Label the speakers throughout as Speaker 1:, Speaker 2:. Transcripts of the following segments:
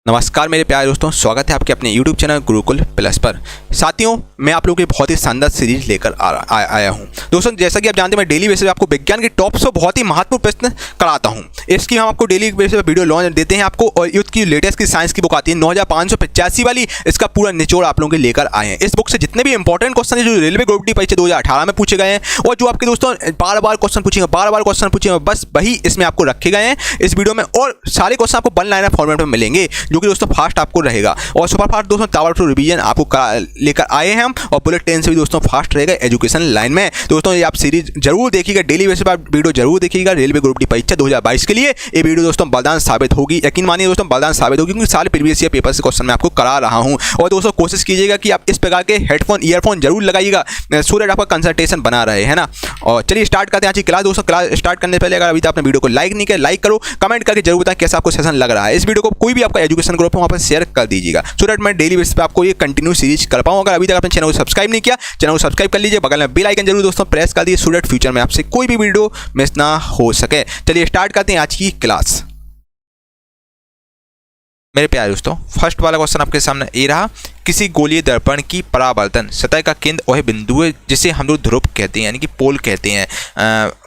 Speaker 1: नमस्कार मेरे प्यारे दोस्तों, स्वागत है आपके अपने YouTube चैनल गुरुकुल प्लस पर। साथियों, मैं आप लोगों के बहुत ही शानदार सीरीज लेकर आया हूं। दोस्तों, जैसा कि आप जानते हैं, मैं डेली बेसिस पे आपको विज्ञान के टॉप 100 बहुत ही महत्वपूर्ण प्रश्न कराता हूं। इसकी हम आपको डेली बेसिस पे वीडियो लॉन्च देते हैं आपको, और युद्ध की लेटेस्ट की साइंस की बुक आती है 9585 वाली, इसका पूरा निचोड़ आप लोगों के लेकर आए हैं। इस बुक से जितने भी इंपॉर्टेंट क्वेश्चन है जो रेलवे ग्रुप डी परीक्षा 2018 में पूछे गए हैं, और जो आपके दोस्तों बार बार क्वेश्चन पूछेंगे, बस वही इसमें आपको रखे गए हैं इस वीडियो में। और सारे क्वेश्चन आपको वन लाइनर फॉर्मेट में मिलेंगे, जो कि दोस्तों फास्ट आपको रहेगा। और सुपर फास्ट दोस्तों ताबड़तोड़ रिवीजन आपको लेकर आए हैं हम, और बुलेट ट्रेन से भी दोस्तों फास्ट रहेगा एजुकेशन लाइन में। दोस्तों ये आप सीरीज जरूर देखिएगा, डेली बेसिस पर आप वीडियो जरूर देखिएगा रेलवे ग्रुप डी परीक्षा 2022 के लिए। ये वीडियो दोस्तों वरदान साबित होगी, यकीन मानिए दोस्तों वरदान साबित होगी, क्योंकि सारे प्रीवियस ईयर पेपर से क्वेश्चन मैं आपको करा रहा हूं। और दोस्तों कोशिश कीजिएगा कि आप इस प्रकार के हेडफोन ईयरफोन जरूर लगाइएगा, सो दैट आपका कंसंट्रेशन बना रहे, है ना। और चलिए स्टार्ट करते हैं आज की क्लास। दोस्तों क्लास स्टार्ट करने से पहले अगर अभी तक आपने वीडियो को लाइक नहीं किया, लाइक करो, कमेंट करके जरूर बताएं कैसा आपको सेशन लग रहा है। इस वीडियो को कोई भी आपका एजुकेशन ग्रुप है वहाँ पर शेयर कर दीजिएगा, सो दैट मैं डेली बेसिस पे आपको ये कंटिन्यू सीरीज कर पाऊँ। अगर अभी तक आपने चैनल को सब्सक्राइब नहीं किया, चैनल को सब्सक्राइब कर लीजिए, बगल में बेल आइकन जरूर दोस्तों प्रेस कर दीजिए, सो दैट फ्यूचर में आपसे कोई भी वीडियो मिस ना हो सके। चलिए स्टार्ट करते हैं आज की क्लास। मेरे प्यारे दोस्तों, फर्स्ट वाला क्वेश्चन आपके सामने ये रहा। किसी गोलीय दर्पण की परावर्तन सतह का केंद्र वह बिंदु है जिसे हम लोग ध्रुव कहते हैं, यानी कि पोल कहते हैं।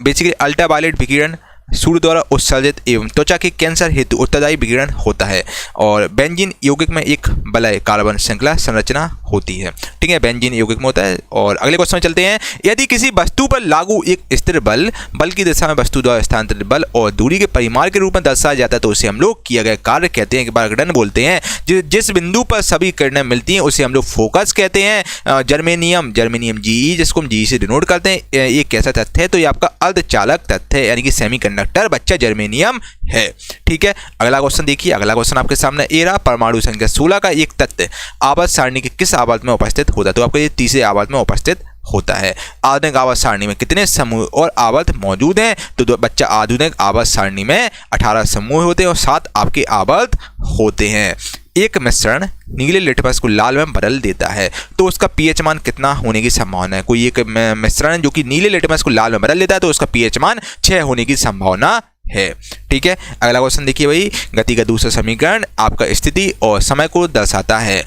Speaker 1: बेसिकली अल्ट्रावायलेट विकिरण सूर्य द्वारा उत्सर्जित एवं त्वचा के कैंसर हेतु उत्तरदायी विकिरण होता है। और बेंजीन यौगिक में एक वलय कार्बन श्रृंखला संरचना होती है, ठीक है, बेंजीन यौगिक में होता है। और अगले क्वेश्चन में चलते हैं। यदि किसी वस्तु पर लागू एक स्थिर बल की दिशा में वस्तु द्वारा स्थानांतरित बल और दूरी के परिमाण के रूप में दर्शाया जाता है, तो उसे हम लोग किया गया कार्य कहते हैं, बारगडन बोलते हैं। जिस बिंदु पर सभी किरणें मिलती हैं उसे हम लोग फोकस कहते हैं। जर्मेनियम जी, जिसको हम जी से डिनोट करते हैं, ये कैसा तथ्य है? तो ये आपका अर्धचालक तथ्य है, यानी कि सेमीकंडक्टर बच्चा जर्मेनियम है, ठीक है। अगला क्वेश्चन देखिए, अगला क्वेश्चन आपके सामने ए रहा। परमाणु संख्या 16 का एक तत्व आवर्त सारणी के किस आवर्त में उपस्थित होता है? तो आपको ये तीसरे आवर्त में उपस्थित होता है। आधुनिक आवर्त सारणी में कितने समूह और आवर्त मौजूद हैं? तो बच्चा आधुनिक आवर्त सारणी में 18 समूह होते हैं और 7 आपके आवर्त होते हैं। एक मिश्रण नीले लिटमस को लाल में बदल देता है, तो उसका पीएच मान कितना होने की संभावना है? कोई एक मिश्रण जो कि नीले लिटमस को लाल में बदल देता है, तो उसका पीएच मान 6 होने की संभावना है, ठीक है। अगला क्वेश्चन देखिए भाई। गति का दूसरा समीकरण आपका स्थिति और समय को दर्शाता है।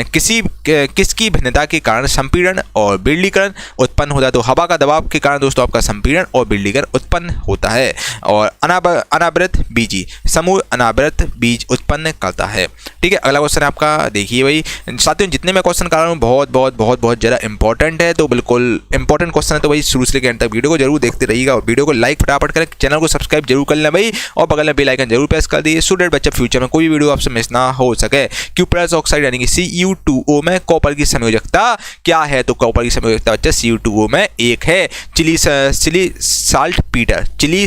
Speaker 1: किसकी भिन्नता के कारण संपीड़न और बिरलीकरण उत्पन्न होता है? तो हवा का दबाव के कारण दोस्तों आपका संपीड़न और बिरलीकरण उत्पन्न होता है। और अनावृत बीजी समूह अनावृत बीज उत्पन्न करता है, ठीक है। अगला क्वेश्चन आपका देखिए भाई। साथियों, जितने मैं क्वेश्चन कर रहा हूँ बहुत ज़्यादा इंपॉर्टेंट है, तो बिल्कुल इंपॉर्टेंट क्वेश्चन है, तो भाई शुरू से लेकर अंत तक वीडियो को जरूर देखते रहिएगा। और वीडियो को लाइक फटाफट करें, चैनल को सब्सक्राइब जरूर कर लें भाई, और बगल में बेल आइकन जरूर प्रेस कर दीजिए, सो दैट बच्चा फ्यूचर में कोई भी वीडियो आपसे मिस ना हो सके। क्यूप्रस ऑक्साइड यानी कि CU2O में कॉपर की संयोजकता क्या है? तो कॉपर की संयोजकता बच्चा CU2O में 1 है। चिली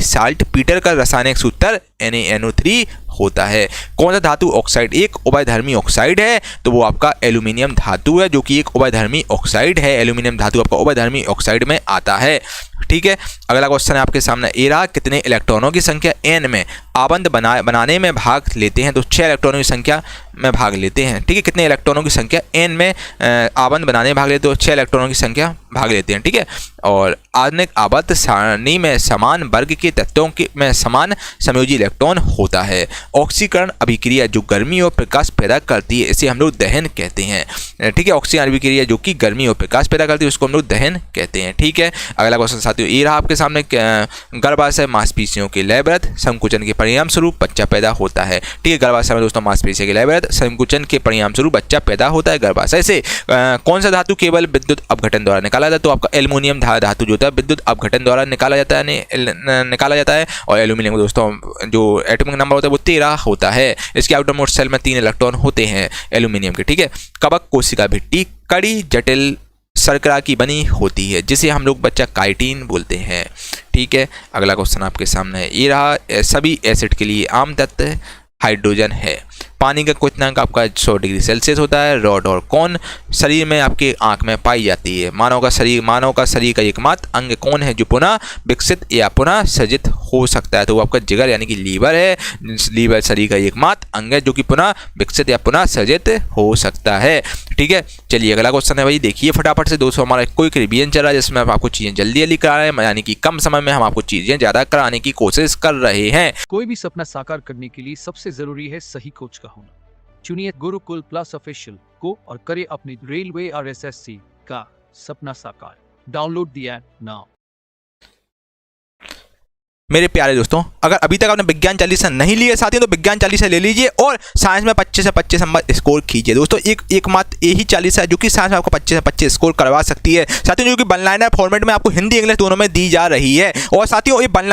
Speaker 1: साल्ट पीटर का रासायनिक सूत्र NaNO3 होता है। कौन सा धातु ऑक्साइड एक उभयधर्मी ऑक्साइड है? तो वो आपका एल्यूमिनियम धातु है, जो कि एक उभयधर्मी ऑक्साइड है। एल्यूमिनियम धातु आपका उभयधर्मी ऑक्साइड में आता है, ठीक है। अगला क्वेश्चन है आपके सामने ए रहा। कितने इलेक्ट्रॉनों की संख्या n में आबंध बनाने में भाग लेते हैं? तो 6 इलेक्ट्रॉनों की संख्या में भाग लेते हैं, ठीक है। कितने इलेक्ट्रॉनों की संख्या n में आबंध बनाने में भाग लेते हैं? तो 6 इलेक्ट्रॉनों की संख्या भाग लेते हैं, ठीक है। और आधुनिक आवर्त सारणी में समान वर्ग के तत्वों के में समान समयोजी इलेक्ट्रॉन होता है। ऑक्सीकरण अभिक्रिया जो गर्मी और प्रकाश पैदा करती है, इसे हम लोग दहन कहते हैं, ठीक है। ऑक्सीकरण अभिक्रिया जो कि गर्मी और प्रकाश पैदा करती है, उसको हम लोग दहन कहते हैं, ठीक है। अगला क्वेश्चन साथियों ये रहा आपके सामने। गर्भाशय मांसपेशियों के लयबद्ध संकुचन के परिणाम स्वरूप बच्चा पैदा होता है, ठीक है। गर्भाशय में दोस्तों मांसपेशियों के लयबद्ध संकुचन के परिणाम स्वरूप बच्चा पैदा होता है गर्भाशय से। कौन सा धातु केवल विद्युत अपघटन द्वारा निकाला जाता है? तो आपका एल्युमिनियम धातु जो होता है विद्युत अपघटन द्वारा निकाला जाता है। और एल्यूमिनियम में दोस्तों जो एटॉमिक नंबर होता है वो 13 होता है। इसके आउटरमोस्ट सेल में 3 इलेक्ट्रॉन होते हैं एल्यूमिनियम के, ठीक है। कवक कोशिका भित्ति कड़ी जटिल शर्करा की बनी होती है, जिसे हम लोग बच्चा काइटिन बोलते हैं, ठीक है। अगला क्वेश्चन आपके सामने ये रहा। सभी एसिड के लिए आम तत्व हाइड्रोजन है। पानी का क्वथनांक आपका 100 डिग्री सेल्सियस होता है। रॉड और कौन शरीर में आपके आंख में पाई जाती है? मानव का शरीर का एकमात्र अंग कौन है जो पुनः विकसित या पुनः सृजित हो सकता है? तो वो आपका जिगर यानी कि लीवर है। लीवर शरीर का एकमात्र अंग है जो कि पुनः विकसित या पुनः सृजित हो सकता है, ठीक है। चलिए अगला क्वेश्चन है भाई, देखिए फटाफट से दोस्तों। हमारा कोई रिवीजन चल रहा है जिसमें हम आपको चीजें जल्दी करा रहे हैं, यानी कि कम समय में हम आपको चीजें ज्यादा कराने की कोशिश कर रहे हैं।
Speaker 2: कोई भी सपना साकार करने के लिए सबसे जरूरी है सही कोच का होना। चुनिए गुरुकुल प्लस ऑफिशियल को और करें अपनी रेलवे और एसएससी का सपना साकार। Download the app now.
Speaker 1: मेरे प्यारे दोस्तों, अगर अभी तक आपने विज्ञान चालीसा नहीं लिया साथियों तो विज्ञान चालीसा ले लीजिए और साइंस में 25 से 25 नंबर स्कोर कीजिए। दोस्तों एकमात्र यही चालीसा है जो कि साइंस में आपको 25 से 25 स्कोर करवा सकती है साथियों, जो कि वन लाइनर फॉर्मेट में आपको हिंदी इंग्लिश दोनों में दी जा रही है। और साथियों ये वन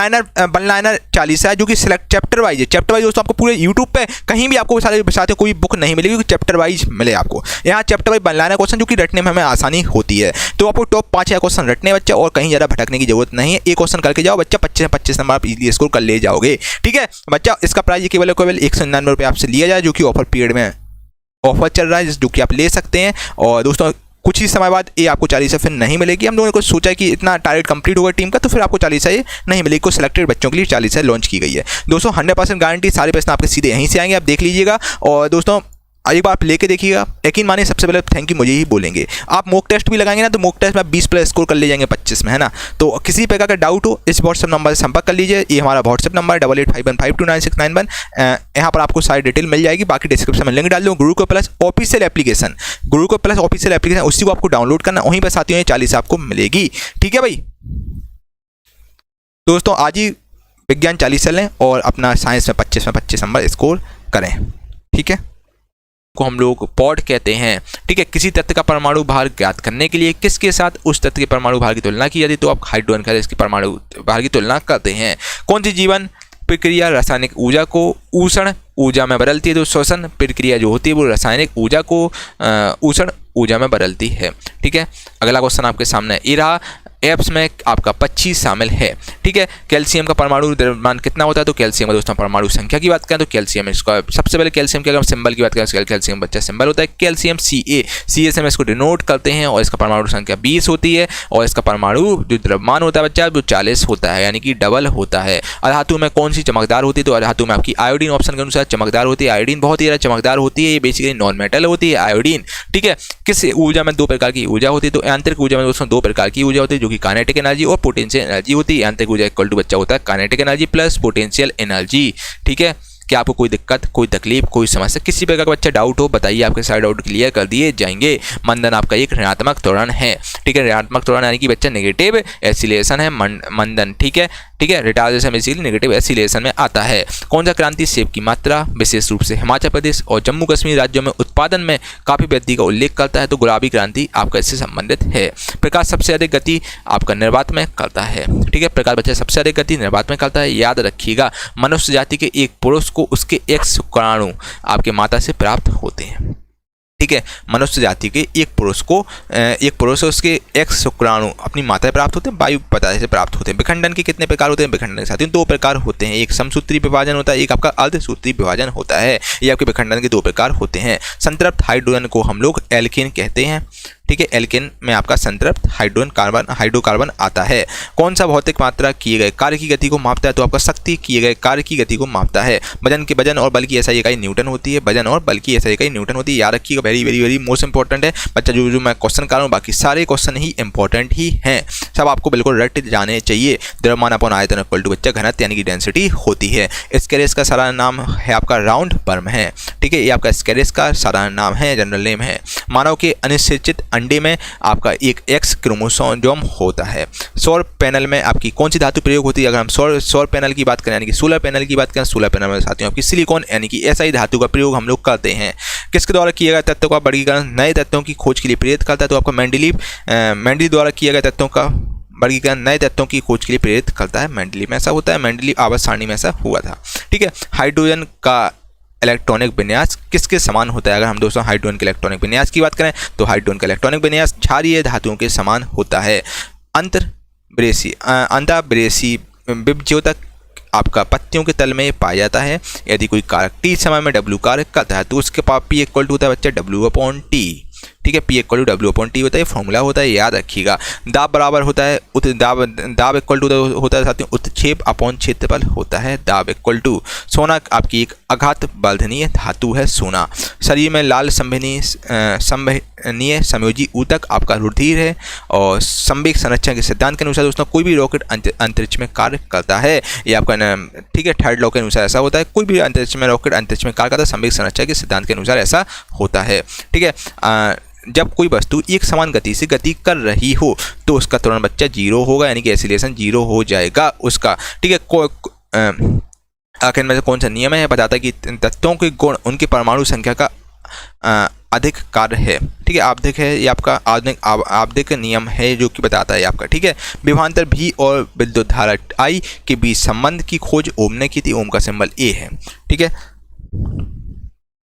Speaker 1: लाइनर चालीसा है जो कि सिलेक्ट चैप्टर वाइज है। चैप्टर वाइज दोस्तों आपको पूरे यूट्यूब पे कहीं भी आपको साथियों कोई बुक नहीं मिलेगी, क्योंकि चैप्टर वाइज मिले आपको। यहाँ chapter wise one liner question जो कि रटने में हमें आसानी होती है। तो आपको टॉप 5 क्वेश्चन रटने बच्चा और कहीं ज़्यादा भटकने की जरूरत नहीं है। एक क्वेश्चन करके जाओ बच्चा, 25 से 25 नंबर आप इजीली स्कोर ले जाओगे। ठीक है बच्चा, इसका प्राइस केवल 199 रुपये आपसे लिया जाए, जो कि ऑफर पीरियड में ऑफर चल रहा है, जो कि आप ले सकते हैं। और दोस्तों कुछ ही समय बाद ये आपको चालीसा फिर नहीं मिलेगी। हम लोगों ने कुछ सोचा कि इतना टारगेट कंप्लीट होगा टीम का, तो फिर आपको चालीसा ये नहीं मिलेगी। कुछ सिलेक्टेड बच्चों के लिए चालीसा लॉन्च की गई है। दोस्तों 100% गारंटी, सारे प्रश्न आपके सीधे यहीं से आएंगे, आप देख लीजिएगा। और दोस्तों एक बार आप लेके देखिएगा, यकीन मानिए सबसे पहले थैंक यू मुझे ही बोलेंगे। आप मॉक टेस्ट भी लगाएंगे ना, तो मॉक टेस्ट में आप 20 प्लस स्कोर कर ले जाएंगे 25 में, है ना। तो किसी प्रकार का डाउट हो इस व्हाट्सएप नंबर से संपर्क कर लीजिए। ये हमारा व्हाट्सएप नंबर 8851529691। यहाँ पर आपको सारी डिटेल मिल जाएगी। बाकी डिस्क्रिप्शन में लिंक डाल दूँ। Gurukul plus official application, Gurukul plus official application, उसी को आपको डाउनलोड करना, वहीं पर साथियों ये 40 आपको मिलेगी। ठीक है भाई दोस्तों, आज ही विज्ञान 40 लें और अपना साइंस में 25 नंबर स्कोर करें। ठीक है, को हम लोग पॉड कहते हैं। ठीक है, किसी तत्व का परमाणु भार ज्ञात करने के लिए किसके साथ उस तत्व के परमाणु भार की तुलना की जाती है, तो आप हाइड्रोजन का इसकी परमाणु भार की तुलना करते हैं। कौन सी जीवन प्रक्रिया रासायनिक ऊर्जा को उष्ण ऊर्जा में बदलती है, तो श्वसन प्रक्रिया जो होती है वो रासायनिक ऊर्जा को उष्ण ऊर्जा में बदलती है। ठीक है, अगला क्वेश्चन आपके सामने ये रहा। एप्स में आपका 25 शामिल है। ठीक है, कैल्शियम का परमाणु द्रव्यमान कितना होता है, तो कैल्शियम का दोस्तों परमाणु संख्या की बात करें तो कैल्शियम इसका सबसे पहले कैल्शियम के अगर सिंबल की बात करें, कैल्शियम बच्चा सिंबल होता है कैल्शियम Ca से हम इसको डिनोट करते हैं। और इसका परमाणु संख्या 20 होती है। और इसका परमाणु जो द्रव्यमान होता है बच्चा वो 40 होता है, यानी कि डबल होता है। अधातु में कौन सी चमकदार होती है, तो अधातु में आपकी आयोडीन ऑप्शन के अनुसार चमकदार होती है। आयोडीन बहुत ही ज़्यादा चमकदार होती है, ये बेसिकली नॉन मेटल होती है आयोडीन। ठीक है, किस ऊर्जा में 2 प्रकार की ऊर्जा होती है, तो आंतरिक ऊर्जा में दोस्तों 2 प्रकार की ऊर्जा होती है, जो कि काइनेटिक एनर्जी और पोटेंशियल एनर्जी होती है। आंतरिक ऊर्जा इक्वल टू बच्चा होता है kinetic energy plus potential energy. ठीक है, कि आपको कोई दिक्कत, कोई तकलीफ, कोई समस्या, किसी प्रकार का बच्चा डाउट हो बताइए, आपके सारे डाउट क्लियर कर दिए जाएंगे। मंदन आपका एक ऋणात्मक त्वरण है। ठीक है, ऋणात्मक त्वरण यानी कि बच्चा नेगेटिव एसिलेशन है मंदन। ठीक है, रिटार्डेशन बेसिकली नेगेटिव एसिलेशन में आता है। कौन सा क्रांति सेब की मात्रा विशेष रूप से हिमाचल प्रदेश और जम्मू कश्मीर राज्यों में उत्पादन में काफी वृद्धि का उल्लेख करता है, तो गुलाबी क्रांति आपका इससे संबंधित है। प्रकाश सबसे अधिक गति आपका निर्वात में करता है। ठीक है, प्रकाश बच्चा सबसे अधिक गति निर्वात में करता है। याद रखिएगा, मनुष्य जाति के एक पुरुष को उसके X शुक्राणु आपके माता से प्राप्त होते हैं। ठीक है, मनुष्य जाति के एक पुरुष उसके X शुक्राणु अपनी माता से प्राप्त होते हैं, वायु पदार्थ से प्राप्त होते हैं। विखंडन के कितने प्रकार होते हैं, विखंडन के साथियों 2 प्रकार होते हैं। एक समसूत्री विभाजन होता है, एक आपका अर्धसूत्री विभाजन होता है। ये आपके विखंडन के 2 प्रकार होते हैं। संतृप्त हाइड्रोजन को हम लोग एल्केन कहते हैं। ठीक है, एल्केन में आपका संतृप्त हाइड्रोकार्बन आता है। कौन सा भौतिक मात्रा किए गए कार्य की गति को मापता है, तो आपका शक्ति किए गए कार्य की गति को मापता है। वजन और बल की SI इकाई न्यूटन होती है। वजन और बल की SI इकाई न्यूटन होती है। याद रखिएगा, very very very most important है बच्चा। जो मैं क्वेश्चन कर रहा हूँ बाकी सारे क्वेश्चन ही इंपॉर्टेंट ही हैं, सब आपको बिल्कुल रट जाने चाहिए। द्रव्यमान अपॉन आयतन इक्वल टू बच्चा घनत्व यानी कि डेंसिटी होती है। स्केरियस का सारा नाम है आपका राउंड वर्म है। ठीक है, ये आपका स्केरियस का सारा नाम है, जनरल नेम है। मानव के अनिश्चित अंडे में आपका एक X क्रोमोसोम होता है। सौर पैनल में आपकी कौन सी धातु प्रयोग होती है, अगर हम सौर पैनल की बात करें यानी कि सोलर पैनल की बात करें, सोलर पैनल में साथियों आपकी सिलिकॉन यानी कि SI धातु का प्रयोग हम लोग करते हैं। किसके द्वारा किया गया तत्वों का वर्गीकरण नए तत्वों की खोज के लिए प्रेरित करता है, तो आपका मेंडलीव द्वारा किया गया तत्वों का वर्गीकरण नए तत्वों की खोज के लिए प्रेरित करता है। मेंडलीव में ऐसा होता है, मेंडलीव आवर्त सारणी में ऐसा हुआ था। ठीक है, हाइड्रोजन का इलेक्ट्रॉनिक विन्यास किसके समान होता है, अगर हम दोस्तों हाइड्रोजन के इलेक्ट्रॉनिक विन्यास की बात करें तो हाइड्रोजन का इलेक्ट्रॉनिक विन्यास क्षारीय धातुओं के समान होता है। अंतःब्रेसी विभज्योतक आपका पत्तियों के तल में पाया जाता है। यदि कोई कारक T समय में W कार्य करता है तो उसके पास P इक्वल टू होता है बच्चा W/T। ठीक है। P इक्वल टू W/T होता है, फॉर्मूला होता है, याद रखिएगा। दाब बराबर होता है दाब इक्वल टू होता है साथियों उत्क्षेप अपॉन क्षेत्रफल होता है दाब इक्वल टू। सोना आपकी एक आघात वर्धनीय धातु है सोना। शरीर में लाल संवहनीय संयोजी ऊतक आपका रुधिर है। और संवेग संरक्षण के सिद्धांत के अनुसार दोस्तों कोई भी रॉकेट अंतरिक्ष में कार्य करता है, ये आपका ठीक है थर्ड लॉ के अनुसार ऐसा होता है। कोई भी अंतरिक्ष में रॉकेट अंतरिक्ष में कार्य करता है संवेग संरक्षण के सिद्धांत के अनुसार ऐसा होता है। ठीक है। जब कोई वस्तु एक समान गति से गति कर रही हो तो उसका त्वरण बच्चा 0 होगा, यानी कि एक्सीलरेशन 0 हो जाएगा उसका। ठीक है। आखिर में से कौन सा नियम है बताता है कि तत्वों के गुण उनके परमाणु संख्या का अधिक कार्य है। ठीक है। आवधिक है ये आपका आवधिक नियम है जो कि बताता है आपका। ठीक है। विभवांतर V और विद्युत धारा I के बीच संबंध की खोज ओम ने की थी। ओम का सिंबल A है। ठीक है।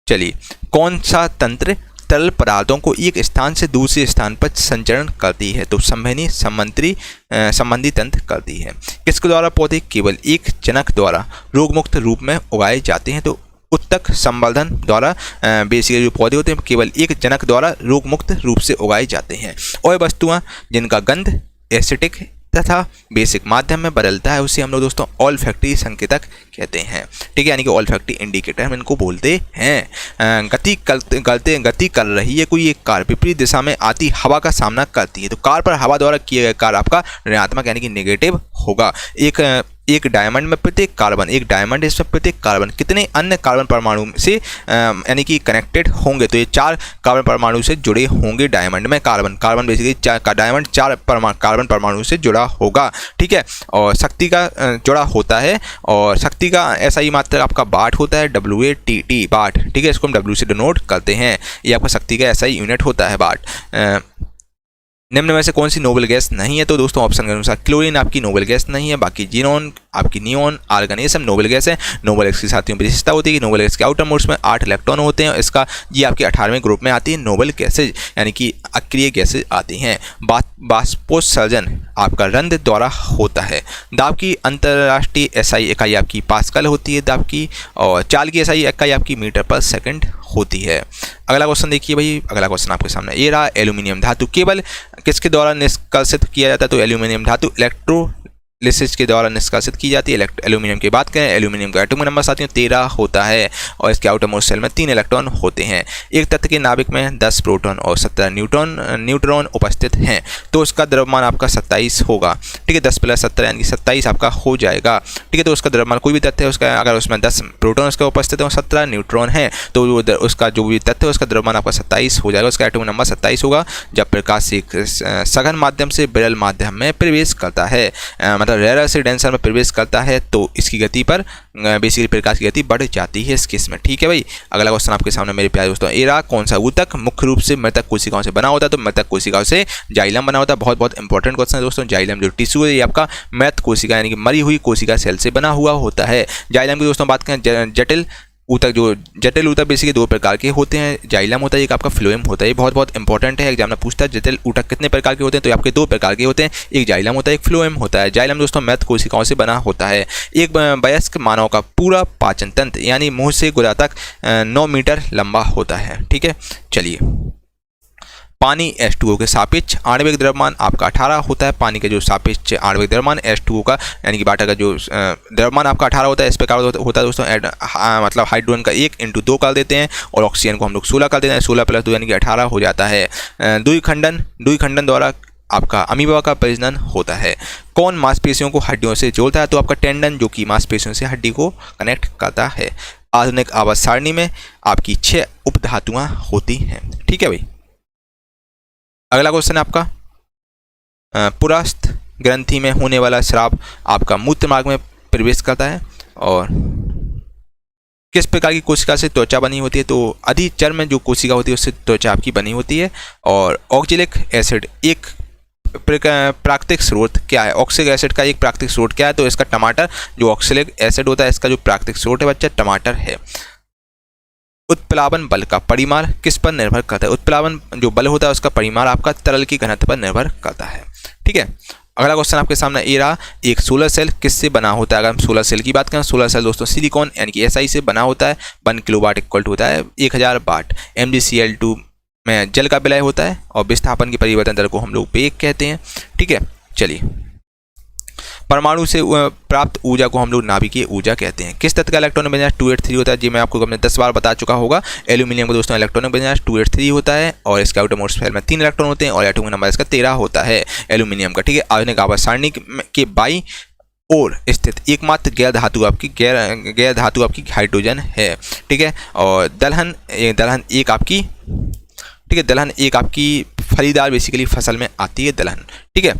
Speaker 1: चलिए, कौन सा तंत्र तरल पदार्थों को एक स्थान से दूसरे स्थान पर संचरण करती है? तो संवहनी संबंधी तंत्र करती है। किसके द्वारा पौधे केवल एक जनक द्वारा रोगमुक्त रूप में उगाए जाते हैं? तो उत्तक संवर्धन द्वारा बेसिकली जो पौधे होते हैं केवल एक जनक द्वारा रोगमुक्त रूप से उगाए जाते हैं। और वस्तुएं जिनका गंध एसिटिक तथा बेसिक माध्यम में बदलता है उसे हम लोग दोस्तों ऑल्फैक्टरी संकेतक कहते हैं। ठीक है। यानी कि ऑल्फैक्टरी इंडिकेटर हम इनको बोलते हैं। गति कर रही है कोई एक कार, विपरीत दिशा में आती हवा का सामना करती है तो कार पर हवा द्वारा किया गया कार्य आपका ऋणात्मक यानी कि नेगेटिव होगा। एक डायमंड में प्रत्येक कार्बन, एक डायमंड इसमें प्रत्येक कार्बन कितने अन्य कार्बन परमाणु से यानी कि कनेक्टेड होंगे? तो ये 4 कार्बन परमाणु से जुड़े होंगे डायमंड में। कार्बन बेसिकली डायमंड 4 कार्बन परमाणु से जुड़ा होगा। ठीक है। और शक्ति का जुड़ा होता है और शक्ति का ऐसा ही मात्रा आपका वाट होता है WATT वाट। ठीक है। इसको हम W से डिनोट करते हैं। ये आपका शक्ति का ऐसा ही यूनिट होता है वाट। निम्न में से कौन सी नोबल गैस नहीं है? तो दोस्तों ऑप्शन के अनुसार क्लोरीन आपकी नोबल गैस नहीं है, बाकी जीनोन आपकी नियोन आर्गन ये सब नोबल गैस है। नोबल गैस की साथियों विशेषता होती है कि नोबल गैस के आउटर मोड्स में 8 इलेक्ट्रॉन होते हैं। इसका ये आपके 18वें ग्रुप में आती है नोबल गैसेज यानी कि अक्रिय गैसेज आती हैं। बाष्पोत्सर्जन आपका रंध्र द्वारा होता है। दाब की अंतर्राष्ट्रीय एसआई इकाई आपकी पास्कल होती है दाब की, और चाल की एसआई इकाई आपकी मीटर पर सेकंड होती है। अगला क्वेश्चन देखिए भाई, अगला क्वेश्चन आपके सामने ये रहा। एल्यूमिनियम धातु केवल किसके द्वारा निष्कासित किया जाता है? तो एल्यूमिनियम धातु इलेक्ट्रोलिसिस के द्वारा निष्कासित की जाती है। एल्यूमिनियम की बात करें, एल्यूमिनियम का एटॉमिक नंबर साथियों 13 होता है और इसके आउटर मोस्ट शेल में 3 इलेक्ट्रॉन होते हैं। एक तत्व के नाभिक में 10 प्रोटॉन और 17 न्यूट्रॉन उपस्थित हैं तो उसका द्रव्यमान आपका 27 होगा। ठीक है। 10 + 17 यानी कि 27 आपका हो जाएगा। ठीक है। तो उसका द्रव्यमान कोई भी तत्व है उसका अगर उसमें 10 प्रोटॉन उसका उपस्थित है और 17 न्यूट्रॉन है तो उसका जो भी तत्व है उसका द्रव्यमान आपका 27 हो जाएगा। उसका एटॉमिक नंबर 27 होगा। जब प्रकाश एक सघन माध्यम से विरल माध्यम में प्रवेश करता है, मतलब रेयर से डेंसर में प्रवेश करता है तो इसकी गति पर बेसिकली प्रकाश की गति बढ़ जाती है इस केस में। ठीक है भाई। अगला क्वेश्चन आपके सामने मेरे प्यारे दोस्तों ये रहा। कौन सा ऊतक मुख्य रूप से मृतक कोशिकाओं से बना होता है? तो मृतक कोशिकाओं से जाइलम बना होता है। बहुत इंपॉर्टेंट क्वेश्चन है दोस्तों। जाइलम जो टिश्यू है ये आपका मृत कोशिका यानी कि मरी हुई कोशिका सेल से बना हुआ होता है। जाइलम की दोस्तों बात करें जटिल ऊतक बेसिकली 2 प्रकार के होते हैं। जाइलम होता है एक आपका फ्लोएम होता है। ये बहुत इंपॉर्टेंट है, एग्जाम में पूछता है जटिल ऊतक कितने प्रकार के होते हैं? तो आपके 2 प्रकार के होते हैं, एक जाइलम होता है एक फ्लोएम होता है। जाइलम दोस्तों मृत कोशिकाओं से बना होता है। एक वयस्क मानव का पूरा पाचन तंत्र यानी मुंह से गुदा तक 9 मीटर लंबा होता है। ठीक है। चलिए, पानी H2O के सापेक्ष आणविक द्रव्यमान आपका 18 होता है। पानी के जो सापेक्ष आणविक द्रव्यमान H2O का यानी कि वाटर का जो द्रव्यमान आपका 18 होता है। इस प्रकार होता है दोस्तों मतलब हाइड्रोजन का 1 × 2 कर देते हैं और ऑक्सीजन को हम लोग 16 कर देते हैं। 16 + 2 यानी कि 18 हो जाता है। द्विखंडन द्वारा आपका अमीबा का प्रजनन होता है। कौन मांसपेशियों को हड्डियों से जोड़ता है? तो आपका टेंडन जो कि मांसपेशियों से हड्डी को कनेक्ट करता है। आधुनिक आवर्त सारणी में आपकी 6 उपधातुआं होती हैं। ठीक है भाई। अगला क्वेश्चन आपका पुरस्थ ग्रंथि में होने वाला स्राव आपका मूत्र मार्ग में प्रवेश करता है और किस प्रकार की कोशिका से त्वचा बनी होती है? तो अधिचर्म जो कोशिका होती है उससे त्वचा आपकी बनी होती है। और ऑक्जेलिक एसिड एक प्राकृतिक स्रोत क्या है? ऑक्सिलिक एसिड का एक प्राकृतिक स्रोत क्या है? तो इसका टमाटर जो ऑक्सिलिक एसिड होता है इसका जो प्राकृतिक स्रोत है बच्चा टमाटर है। उत्प्लावन बल का परिमाण किस पर निर्भर करता है? उत्प्लावन जो बल होता है उसका परिमाण आपका तरल की घनत्व पर निर्भर करता है। ठीक है। अगला क्वेश्चन आपके सामने ये रहा। एक सोलर सेल किससे बना होता है? अगर हम सोलर सेल की बात करें, सोलर सेल दोस्तों सिलिकॉन यानी कि SI से बना होता है। 1 किलोवाट इक्वल टू होता है 1000 वाट। MgCl2 में जल का विलय होता है और विस्थापन की परिवर्तन दर को हम लोग वेग कहते हैं। ठीक है, चलिए। परमाणु से प्राप्त ऊर्जा को हम लोग नाभिकीय ऊर्जा कहते हैं। किस तत्व का इलेक्ट्रॉनिक विन्यास 283 होता है? जी मैं आपको अपने 10 बार बता चुका होगा। एल्यूमिनियम का दोस्तों इलेक्ट्रॉनिक विन्यास 283 होता है और इसके आउटर मोस्ट शेल में 3 इलेक्ट्रॉन होते हैं और एटॉमिक नंबर इसका 13 होता है एल्यूमिनियम का। ठीक है, आधुनिक आवर्त सारणी के बाई और स्थित एकमात्र गैर धातु आपकी हाइड्रोजन है। ठीक है, और दलहन एक आपकी, ठीक है, दलहन एक आपकी फलीदार बेसिकली फसल में आती है दलहन। ठीक है,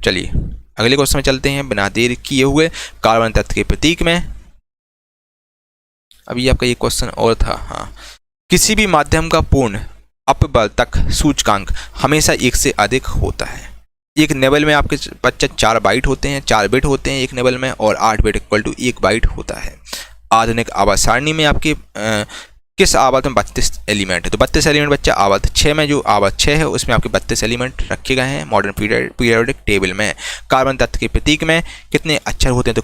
Speaker 1: चलिए अगले क्वेश्चन में चलते हैं बिना देर किए हुए। कार्बन तत्व के प्रतीक में, अभी आपका ये क्वेश्चन और था, हाँ, किसी भी माध्यम का पूर्ण अपवर्तक सूचकांक हमेशा 1 से अधिक होता है। एक नेबल में आपके बच्चे 4 बाइट होते हैं, 4 बिट होते हैं एक नेबल में और 8 बिट इक्वल टू 1 बाइट होता है। आधुनिक आवर्त सारणी में आपके किस आवर्त में 32 एलिमेंट है? तो 32 एलिमेंट बच्चा आवर्त 6 में, जो आवर्त 6 है उसमें आपके 32 एलिमेंट रखे गए हैं मॉडर्न पीरियोडिक टेबल में। कार्बन तत्व के प्रतीक में कितने अक्षर होते हैं? तो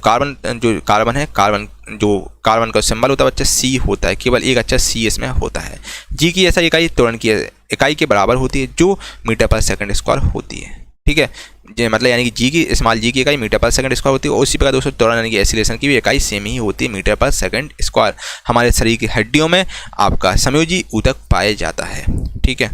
Speaker 1: कार्बन का सिंबल होता है बच्चा सी होता है, केवल एक अक्षर सी इसमें होता है। जी की ऐसा इकाई त्वरण की इकाई के बराबर होती है जो मीटर पर सेकंड स्क्वायर होती है। ठीक है, मतलब यानी कि जी की इकाई मीटर पर सेकंड स्क्वायर होती है और उसी प्रकार दोस्तों त्वरण यानी कि एक्सीलरेशन की भी इकाई सेम ही होती है, मीटर पर सेकंड स्क्वायर। हमारे शरीर की हड्डियों में आपका समयोजी ऊतक पाया जाता है। ठीक है,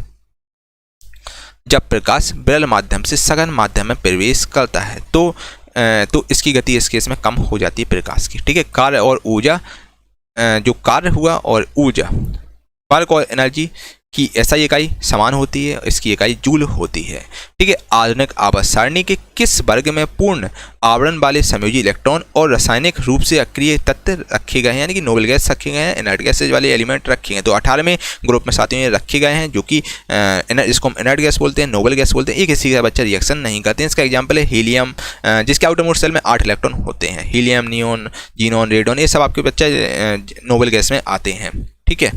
Speaker 1: जब प्रकाश विरल माध्यम से सघन माध्यम में प्रवेश करता है तो इसकी गति इस केस में कम हो जाती है प्रकाश की। ठीक है, कार्य और ऊर्जा, जो कार्य हुआ और ऊर्जा, वर्क और एनर्जी की ऐसा इकाई समान होती है, इसकी इकाई जूल होती है। ठीक है, आधुनिक आवर्त सारणी के किस वर्ग में पूर्ण आवरण वाले संयोजी इलेक्ट्रॉन और रासायनिक रूप से अक्रिय तत्व रखे गए हैं, यानी कि नोबल गैस रखे गए हैं, इनर्ट गैसेज वाले एलिमेंट रखे हैं? तो 18वें ग्रुप में साथियों रखे गए हैं, जो कि इसको हम इनर्ट गैस बोलते हैं, नोबल गैस बोलते हैं। एक किसी का बच्चा रिएक्शन नहीं करते हैं। इसका एग्जाम्पल है हीलियम, जिसके आउटर मोस्ट शेल में 8 इलेक्ट्रॉन होते हैं। हीलियम, नियोन, जीनोन, रेडोन, ये सब आपके बच्चा नोबल गैस में आते हैं। ठीक है,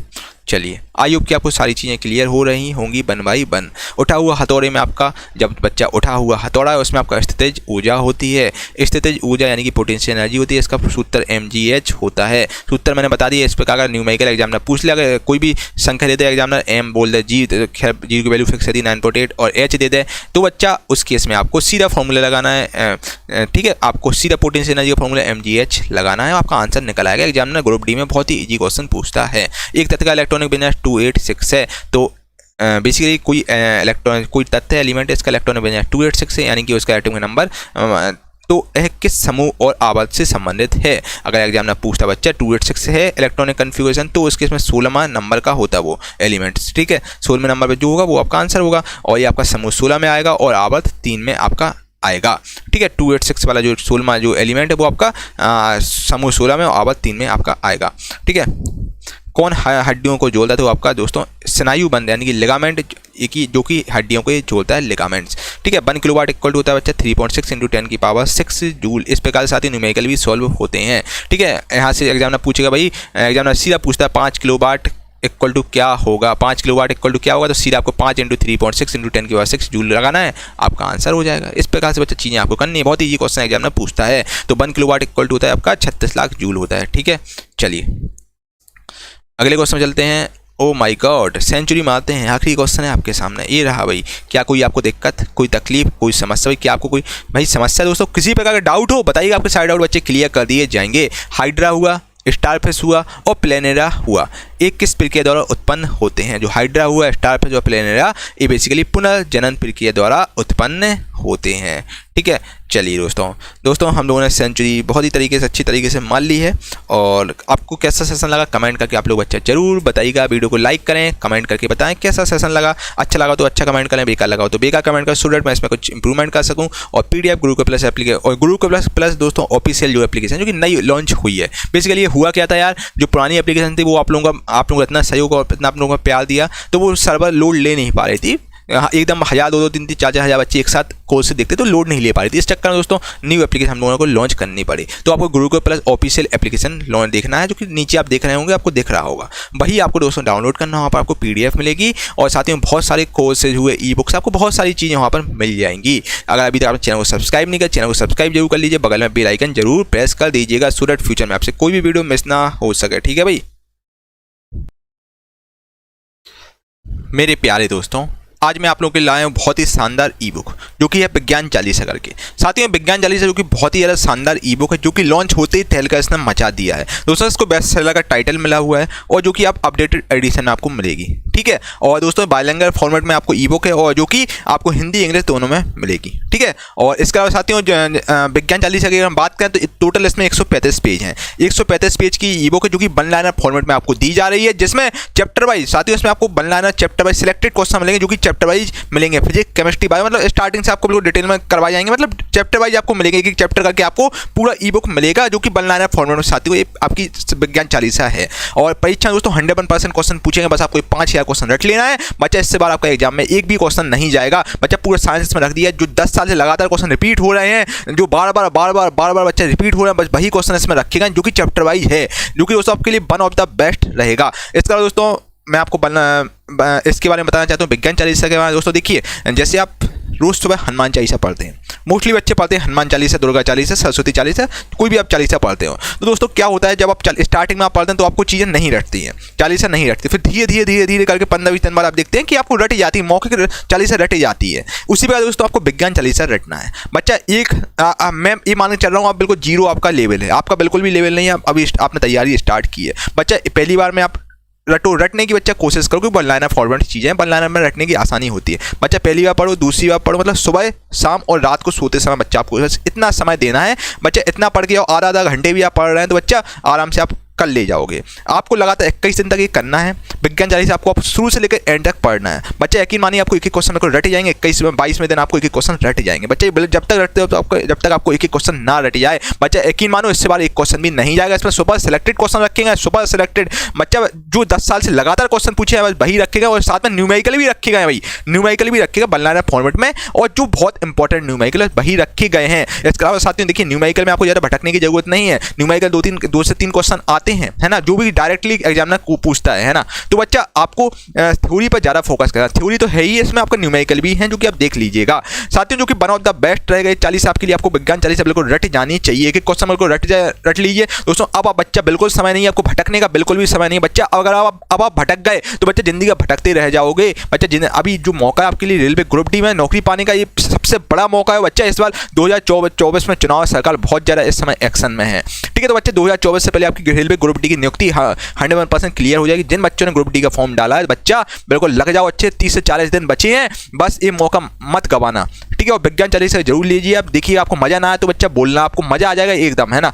Speaker 1: चलिए आई होप कि आपको सारी चीज़ें क्लियर हो रही होंगी वन बाई वन। उठा हुआ हथौड़े में आपका, जब बच्चा उठा हुआ हथौड़ा है उसमें आपका स्थितिज ऊर्जा होती है। स्थितिज ऊर्जा यानी कि पोटेंशियल एनर्जी होती है, इसका सूत्र mgh होता है। सूत्र मैंने बता दिया। इस प्रकार का न्यूमेरिकल एग्जामिनर पूछ लिया, अगर कोई भी संख्या दे दे एग्जामिनर, m बोल दे, जी खैर जी की वैल्यू फिक्स है 9.8 और h दे दे, तो बच्चा उस केस में आपको सीधा फॉर्मूला लगाना है। ठीक है, आपको सीधा पोटेंशियल एनर्जी का फॉर्मूला mgh लगाना है, आपका आंसर निकल आएगा। एग्जामिनर ग्रुप डी में बहुत ही ईजी क्वेश्चन पूछता है। एक तत्व का इलेक्ट्रॉनिक विन्यास 286 है, तो बेसिकली कोई इलेक्ट्रॉन, कोई तत्व एलिमेंट है, इसका इलेक्ट्रॉनिक विन्यास 286 है, यानी कि उसका एटॉमिक नंबर, तो यह किस समूह और आवर्त से संबंधित है? अगर एग्जामिनर पूछता बच्चा 286 है इलेक्ट्रॉनिक कन्फिगरेशन, तो उसके इसमें 16वां नंबर का होता है वो एलिमेंट्स। ठीक है, 16वें नंबर पे जो होगा वो आपका आंसर होगा और ये आपका समूह 16 में आएगा और आवर्त 3 में आपका आएगा। ठीक है, 286 वाला जो 16वां जो एलिमेंट है वो आपका समूह 16 में और आवर्त 3 में आपका आएगा। ठीक है, कौन हड्डियों को जोड़ता है? तो आपका दोस्तों स्नायु बंध यानी कि लिगामेंट, जो कि हड्डियों को जोड़ता है, लिगामेंट्स। ठीक है, 1 किलोवाट इक्वल टू होता है बच्चा 3.6 × 10⁻6 जूल। इस प्रकार से साथ ही न्यूमेरिकल भी सॉल्व होते हैं। ठीक है, यहाँ से एग्जामिनर पूछेगा, भाई एग्जामिनर सीधा पूछता है 5 किलोवाट इक्वल टू क्या होगा, 5 किलोवाट इक्वल टू क्या होगा, तो सीधा आपको 5 × 3.6 × 10⁻6 जूल लगाना है, आपका आंसर हो जाएगा। इस प्रकार से बच्चा चीज़ें आपको करनी है, बहुत ईजी क्वेश्चन एग्जामिनर पूछता है। तो 1 किलोवाट इक्वल टू होता है आपका 36 लाख जूल होता है। ठीक है, चलिए अगले क्वेश्चन में चलते हैं। ओ माय गॉड, सेंचुरी मारते हैं। आखिरी क्वेश्चन है आपके सामने, ये रहा भाई। क्या कोई आपको दिक्कत, कोई तकलीफ, कोई समस्या? भाई क्या आपको कोई भाई समस्या दोस्तों, किसी प्रकार का डाउट हो बताइएगा, आपके सारे डाउट बच्चे क्लियर कर दिए जाएंगे। हाइड्रा हुआ, स्टारफिश हुआ और प्लेनेरा हुआ, एक किस प्रक्रिया द्वारा उत्पन्न होते हैं? जो हाइड्रा हुआ, स्टारफिश और प्लेनेरा, ये बेसिकली पुनर्जनन प्रक्रिया द्वारा उत्पन्न होते हैं। ठीक है, चलिए दोस्तों हम लोगों ने सेंचुरी बहुत ही तरीके से, अच्छी तरीके से मान ली है। और आपको कैसा सेशन लगा कमेंट करके आप लोग बच्चा जरूर बताइएगा। वीडियो को लाइक करें, कमेंट करके बताएं कैसा सेशन लगा। अच्छा लगा तो अच्छा कमेंट करें, बेकार लगा तो बेकार कमेंट करें, सो दैट मैं इसमें कुछ इंप्रूवमेंट कर सकूं। और PDF गुरु प्लस एप्लीकेशन, और गुरु प्लस दोस्तों ऑफिशियल जो एप्लीकेशन जो कि नई लॉन्च हुई है। बेसिकली ये हुआ क्या था यार, जो पुरानी एप्लीकेशन थी वो आप लोगों को इतना सहयोग और इतना आप लोगों को प्यार दिया, तो वो सर्वर लोड ले नहीं पा रही थी। एकदम 1000, 2-2, 3-3, 4-4 हज़ार बच्चे एक साथ कोर्स से देखते तो लोड नहीं ले पा रही थी। इस चक्कर में दोस्तों न्यू एप्लीकेशन हम लोगों को लॉन्च करनी पड़ी। तो आपको Gurukul plus official application launch देखना है, जो कि नीचे आप देख रहे होंगे, आपको दिख रहा होगा। वही आपको दोस्तों डाउनलोड करना, वहाँ पर आपको PDF मिलेगी और साथ ही में बहुत सारे कोर्सेज हुए, ई-बुक्स, आपको बहुत सारी चीज़ें वहाँ पर मिल जाएंगी। अगर अभी तक आपने चैनल को सब्सक्राइब नहीं किया, चैनल को सब्सक्राइब जरूर कर लीजिए, बगल में बेल आइकन जरूर प्रेस कर दीजिएगा, सो दैट फ्यूचर में आपसे कोई भी वीडियो मिस ना हो सके। ठीक है भाई, मेरे प्यारे दोस्तों, आज मैं आप लोगों के लिए लाया हूँ बहुत ही शानदार ई बुक जो कि है विज्ञान चालीसा करके। साथियों, विज्ञान चालीसा जो कि बहुत ही ज़्यादा शानदार ई बुक है जो कि लॉन्च होते ही तहलका इसने मचा दिया है। दोस्तों, इसको बेस्ट सेलर का टाइटल मिला हुआ है और जो कि आप अपडेटेड एडिशन में आपको मिलेगी, ठीक है। और दोस्तों, बाइलिंगुअल फॉर्मेट में आपको ई बुक है और जो कि आपको हिंदी इंग्लिश दोनों में मिलेगी, ठीक है। और इसके अलावा साथियों, विज्ञान चालीसा की अगर हम बात करें तो टोटल इसमें 135 पेज हैं। 135 पेज की ई बुक है जो कि वन लाइनर फॉर्मेट में आपको दी जा रही है, जिसमें चैप्टर वाइज साथियों इसमें आपको one liner chapter wise selected question मिलेंगे जो कि चैप्टर वाइज मिलेंगे। फिजिक्स, केमिस्ट्री, बायो, मतलब स्टार्टिंग से आपको बिल्कुल डिटेल में करवाए जाएंगे, मतलब चैप्टर वाइज आपको मिलेंगे, एक चैप्टर करके आपको पूरा ई बुक मिलेगा जो कि वन लाइनर फॉर्मेट में साथियों आपकी विज्ञान चालीसा है। और परीक्षा दोस्तों 100% क्वेश्चन पूछेंगे, बस आपको 5000 क्वेश्चन रट लेना है बच्चा। इससे बार आपका एग्जाम में एक भी क्वेश्चन नहीं जाएगा बच्चा। पूरा साइंस में रख दिया है, जो 10 साल से लगातार क्वेश्चन रिपीट हो रहे हैं, जो बार बार बच्चा रिपीट हो रहे हैं, बस वही क्वेश्चन इसमें रखेगा जो कि चैप्टर वाइज है, जो कि दोस्तों आपके लिए वन ऑफ द बेस्ट रहेगा। इसके अलावा दोस्तों मैं आपको इसके बारे में बताना चाहता हूँ विज्ञान चालीसा के बारे में। दोस्तों देखिए, जैसे आप रोज़ सुबह हनुमान चालीसा पढ़ते हैं, मोस्टली बच्चे पढ़ते हैं हनुमान चालीसा, दुर्गा चालीसा, सरस्वती चालीसा, कोई भी आप चालीसा पढ़ते हो। तो दोस्तों क्या होता है, जब आप स्टार्टिंग में आप पढ़ते हैं तो आपको चीज़ें नहीं रटती हैं, चालीसा नहीं रटती, फिर धीरे धीरे करके 15-20 दिन बाद आप देखते हैं कि आपको रटी जाती है, मौके की चालीसा रटी जाती है। उसी प्रकार दोस्तों आपको विज्ञान चालीसा रटना है बच्चा। मैं ये मानकर चल रहा हूँ आप बिल्कुल जीरो आपका लेवल है, आपका बिल्कुल भी लेवल नहीं है, अभी आपने तैयारी स्टार्ट की है बच्चा। पहली बार में आप रटने की बच्चा कोशिश करो, क्योंकि वन लाइनर फॉर्मेट चीज़ें हैं, वन लाइनर में रटने की आसानी होती है बच्चा। पहली बार पढ़ो, दूसरी बार पढ़ो, मतलब सुबह, शाम और रात को सोते समय बच्चा आपको इतना समय देना है बच्चा। इतना पढ़ के और आधा घंटे भी आप पढ़ रहे हैं तो बच्चा आराम से आप कल ले जाओगे। आपको लगातार 21 दिन तक ये करना है विज्ञान चालीसा, आपको आप शुरू से लेकर एंड तक पढ़ना है बच्चा। यकीन मानिए आपको एक क्वेश्चन को रट जाएंगे, 21-22वें दिन आपको एक क्वेश्चन रट जाएंगे बच्चे। जब तक रटते हो तो जब तक आपको एक क्वेश्चन ना रट जाए बच्चा, यकीन मानो इससे बार एक क्वेश्चन भी नहीं जाएगा। इसमें सुपर सिलेक्टेड क्वेश्चन रखेंगे, सुपर सिलेक्टेड बच्चा, जो 10 साल से लगातार क्वेश्चन पूछे हैं वही रखेगा, और साथ में न्यूमेरिकल भी रखे गए हैं भाई, न्यूमेरिकल भी रखेगा वन लाइनर फॉर्मेट में, और जो बहुत इंपॉर्टेंट न्यूमेरिकल वही रखे गए हैं। इसके अलावा साथियों देखिए, न्यूमेरिकल में आपको ज़्यादा भटकने की जरूरत नहीं है। न्यूमेरिकल 2 से 3 क्वेश्चन आते हैं, है ना, जो भी डायरेक्टली एग्जामिनर को पूछता है ना। तो बच्चा आपको थ्योरी पर ज़्यादा फोकस करना, थ्योरी तो है ही, इसमें आपका न्यूमेरिकल भी है जो कि आप देख लीजिएगा साथियों, जो कि वन ऑफ द बेस्ट रहेगा चालीसा आपके लिए। आपको विज्ञान चालीसा बिल्कुल रट जानी चाहिए, कि क्वेश्चन बिल्कुल रट लीजिए दोस्तों। अब आप बच्चा बिल्कुल समय नहीं है आपको भटकने का, बिल्कुल भी समय नहीं बच्चा। अगर आप भटक गए तो बच्चा जिंदगी भटकते रह जाओगे बच्चा। अभी जो मौका है आपके लिए रेलवे ग्रुप डी में नौकरी पाने का, ये सबसे बड़ा मौका है बच्चा। इस बार 2024 में चुनाव सरकार बहुत ज़्यादा इस समय एक्शन में है, ठीक है। तो बच्चे 2024 से पहले आपकी रेलवे ग्रुप डी की नियुक्ति 100% क्लियर हो जाएगी। जिन बच्चों ने ग्रुप डी का फॉर्म डाला है बच्चा, बिल्कुल लग जाओ अच्छे। 30 से 40 दिन बचे हैं, बस ये मौका मत गवाना, ठीक है। और विज्ञान चालीसा जरूर लीजिए। आप देखिए, आपको मजा ना आए तो बच्चा बोलना, आपको मजा आ जाएगा एकदम, है ना।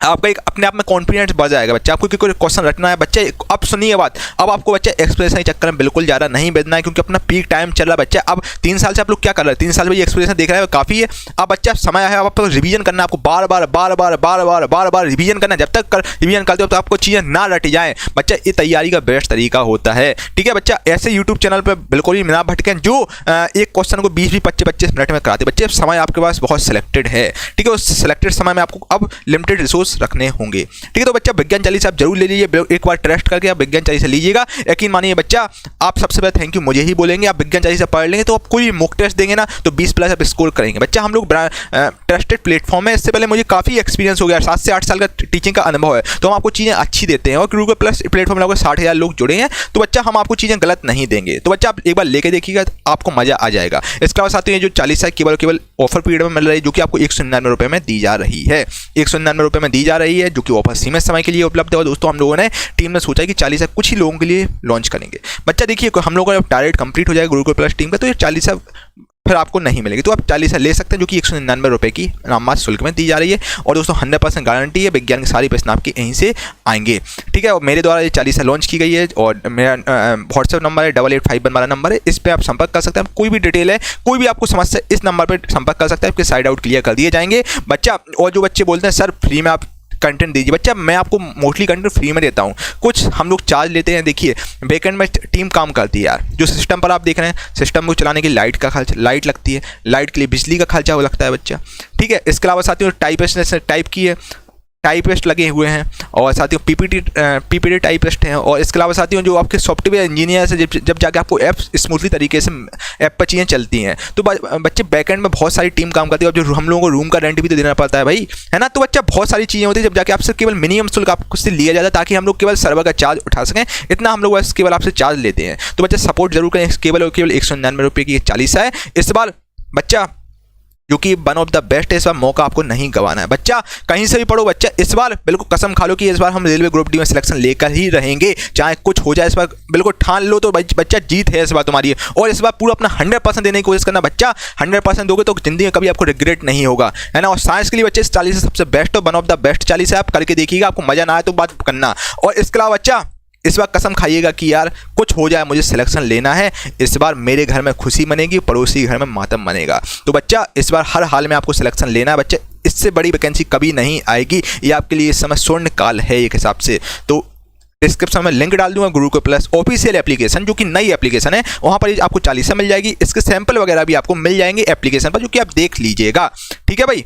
Speaker 1: आपका एक अपने आप में कॉन्फिडेंस बढ़ जाएगा बच्चा। आपको कोई क्वेश्चन रटना है बच्चे, अब सुनिए बात, अब आपको बच्चा एक्सप्रेशन के चक्कर में बिल्कुल ज़्यादा नहीं बचना है, क्योंकि अपना पीक टाइम चल रहा है बच्चा। अब 3 साल से आप लोग क्या कर रहे हैं, 3 साल में ये एक्सप्रेशन देख रहे हैं काफ़ी है। अब बच्चा समय है, अब आपको रिवीजन करना है, आपको बार रिवीजन करना है। जब तक रिवीजन करते हो तो आपको चीज़ें ना रट जाएँ बच्चा। ये तैयारी का बेस्ट तरीका होता है, ठीक है बच्चा। ऐसे यूट्यूब चैनल पर बिल्कुल भी ना भटकें जो एक क्वेश्चन को 20-25 मिनट में कराते बच्चे। समय आपके पास बहुत सिलेक्टेड है, ठीक है। उस सिलेक्टेड समय में आपको अब लिमिटेड रिसोर्स रखने होंगे, ठीक है। तो बच्चा विज्ञान चालीसा आप जरूर ले लीजिए, एक बार टेस्ट करके आप विज्ञान चालीसा लीजिएगा। यकीन मानिए बच्चा, आप सबसे पहले थैंक यू मुझे ही बोलेंगे। आप विज्ञान चालीसा पढ़ लेंगे तो आप कोई मॉक टेस्ट देंगे ना तो 20+ आप स्कोर करेंगे बच्चा। हम लोग ट्रस्टेड प्लेटफॉर्म है, इससे पहले मुझे काफ़ी एक्सपीरियंस हो गया, 7 से 8 साल का टीचिंग का अनुभव है, तो हम आपको चीज़ें अच्छी देते हैं। और गूगल प्लस प्लेटफॉर्म में 60,000 लोग जुड़े हैं, तो बच्चा हम आपको चीज़ें गलत नहीं देंगे। तो बच्चा आप एक बार लेके देखिएगा, आपको मजा आ जाएगा। इसके अलावा साथियों, जो चालीसा केवल ऑफर पीरियड में मिल रही है, जो कि आपको 199 रुपये में दी जा रही है, 199 रुपये में दी जा रही है, जो कि ऑफर सीमित समय के लिए उपलब्ध है। और दोस्तों हम लोगों ने टीम ने सोचा कि चालीसा कुछ ही लोगों के लिए लॉन्च करेंगे बच्चा। देखिए, हम लोगों का टारगेट कंप्लीट हो जाएगा गुरुकुल प्लस टीम का, तो ये चालीसा फिर आपको नहीं मिलेगी, तो आप चालीसा ले सकते हैं, जो कि 199 रुपये की नाममात्र शुल्क में दी जा रही है। और दोस्तों 100% गारंटी है, विज्ञान की सारी प्रश्न आपके यहीं से आएंगे, ठीक है। और मेरे द्वारा ये चालीसा लॉन्च की गई है, और मेरा व्हाट्सएप नंबर है 8851 वाला नंबर है, इस पर आप संपर्क कर सकते हैं। कोई भी डिटेल है, कोई भी आपको समस्या, इस नंबर पर संपर्क कर सकते हैं, आपके साइड आउट क्लियर कर दिए जाएंगे बच्चा। और जो बच्चे बोलते हैं सर फ्री में आप कंटेंट दीजिए बच्चा, मैं आपको मोस्टली कंटेंट फ्री में देता हूँ, कुछ हम लोग चार्ज लेते हैं। देखिए, बैकएंड में टीम काम करती है यार, जो सिस्टम पर आप देख रहे हैं, सिस्टम को चलाने के लिए लाइट का खर्चा, लाइट लगती है, लाइट के लिए बिजली का खर्चा वो लगता है बच्चा, ठीक है। इसके अलावा साथियों टाइप की है, टाइपिस्ट लगे हुए हैं और साथियों पीपीटी टाइपिस्ट हैं। और इसके अलावा साथियों जो आपके सॉफ्टवेयर इंजीनियर से जब जाके आपको ऐप स्मूथली तरीके से ऐप पर चीज़ें चलती हैं तो बच्चे बैकएंड में बहुत सारी टीम काम करती है और जो हम लोगों को रूम का रेंट भी तो देना पड़ता है भाई, है ना। तो बच्चा बहुत सारी चीज़ें होती है जब जाके आपसे केवल मिनिमम शुल्क आपको से लिया जाता है ताकि हम लोग केवल सर्वर का चार्ज उठा सकें, इतना हम लोग बस केवल आपसे चार्ज लेते हैं। तो बच्चा सपोर्ट जरूर करें, केवल और केवल 199 रुपये की 40 है इस बार बच्चा, जो कि वन ऑफ द बेस्ट है। इस बार मौका आपको नहीं गंवाना है बच्चा, कहीं से भी पढ़ो बच्चा, इस बार बिल्कुल कसम खा लो कि इस बार हम रेलवे ग्रुप डी में सिलेक्शन लेकर ही रहेंगे, चाहे कुछ हो जाए। इस बार बिल्कुल ठान लो तो बच्चा जीत है इस बार तुम्हारी। और इस बार पूरा अपना 100% देने की कोशिश करना बच्चा, 100% दोगे तो जिंदगी में कभी आपको रिग्रेट नहीं होगा, है ना। और साइंस के लिए बच्चे 40 सबसे बेस्ट हो, वन ऑफ द बेस्ट 40 है, आप करके देखिएगा, आपको मजा ना आए तो बात करना। और इसके अलावा बच्चा इस बार कसम खाइएगा कि यार कुछ हो जाए मुझे सिलेक्शन लेना है, इस बार मेरे घर में खुशी मनेगी, पड़ोसी घर में मातम मनेगा। तो बच्चा इस बार हर हाल में आपको सिलेक्शन लेना है बच्चा, इससे बड़ी वैकेंसी कभी नहीं आएगी, ये आपके लिए इस समय स्वर्ण काल है एक हिसाब से। तो डिस्क्रिप्शन में लिंक डाल दूंगा गुरुकुल प्लस ऑफिशियल एप्लीकेशन, जो कि नई एप्लीकेशन है, वहाँ पर आपको 40 मिल जाएगी। इसके सैंपल वगैरह भी आपको मिल जाएंगे एप्लीकेशन पर, जो कि आप देख लीजिएगा, ठीक है भाई।